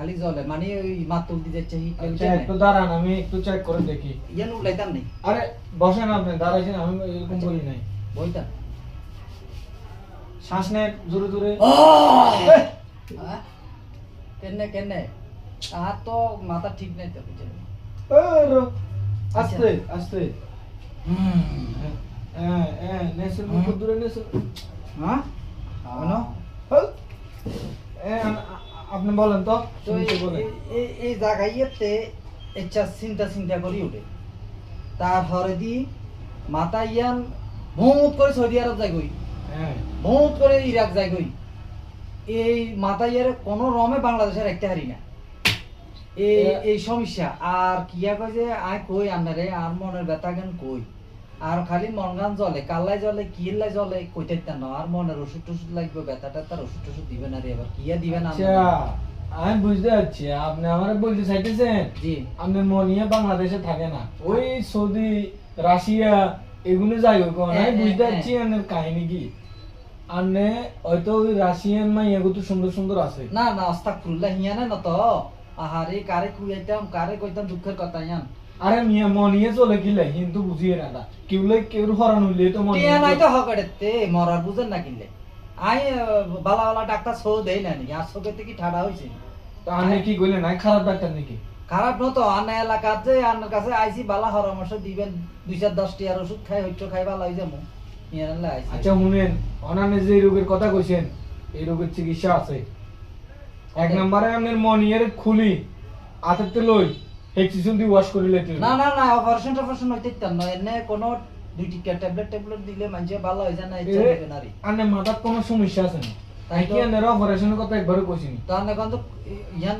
খালি জলে মানে ওই মাতুল দিয়ে যাচ্ছে হিট আচ্ছা একটু দাঁড়ান আমি একটু চেক করে দেখি ইয়ান উল্টাইতাম নেই আরে বসেন আপনি দাঁড়াইছেন আমি এরকম বলি নাই বইতাম শ্বাস নেন জোরে জোরে কেনে কেনে আর তো মাথা ঠিক নাই তো বুঝলেন আস্তে আস্তে নেসেল মুখ দূরে নেসেল হ্যাঁ কেন আপনি বলেন তো তো শুনতে বলেন এই জায়গাইতে ইচ্ছা চিন্তা চিন্তা করি উঠে তারপরে দি মাথা ইয়ান বহুত করে সৌদি আরব যাই গই হ্যাঁ বহুত করে ইরাক যাই গই এই মাথা ইয়ার কোনো রমে বাংলাদেশের একটা হারি না এই এই সমস্যা আর কিয়া কয় যে আয় কই আন্ডারে আর মনের ব্যথা কেন কই আর খালি মন গান জলে কাল্লাই জলে কিল্লাই জলে কইতে না আর মনের ওষুধ টষুধ লাগবে ব্যথাটা তার ওষুধ টষুধ দিবে না রে এবার কিয়া দিবে না আচ্ছা আমি বুঝতে পারছি আপনি আমারে বলতে চাইতেছেন জি আপনার মনিয়া বাংলাদেশে থাকে না ওই সৌদি রাশিয়া এগুলো যাই হোক আমি বুঝতে পারছি আপনার কাহিনী কি আপনি হয়তো ওই রাশিয়ান মাই এগুলো তো সুন্দর সুন্দর আছে না না আস্তাগফিরুল্লাহ হিয়ানে না তো আহারে কারে কুইতাম কারে কইতাম দুঃখের কথা ইয়ান আরে মিয়া মনিয়ে চলে কিলে কিন্তু বুঝিয়ে না কিউলে কেউ হরান হইলে তো মনে টিয়া নাই তো হকড়েতে মরার বুঝেন না কিনলে I Bala Bala doctor so দেই না নি আর সকে কি ঠাডা হইছে তো আপনি কি কইলেন না খারাপ ডাক্তার নাকি খারাপ ন তো আনা এলাকাতে আনার কাছে আইছি বালা পরামর্শ দিবেন 2-10 টিয়ার ওষুধ খাই হইতো খাই ভালো হই যামু ইয়ানলে আইছি আচ্ছা শুনেন অনানে যে রোগের কথা কইছেন এই রোগের চিকিৎসা আছে এক নম্বরে আপনার মনিয়ের খুলি আতেতে লই হেক্সিসন দি ওয়াশ করে লইতে না না না অপারেশন হইতে তার না এনে কোন দুই টিকা ট্যাবলেট দিলে মানছে ভালো হই যায় না ইচ্ছা হবে না রে আনে মাথার কোনো সমস্যা আছে না তাই কি আনের অপারেশনের কথা একবারও কইছিনি তার না কোন তো ইয়ান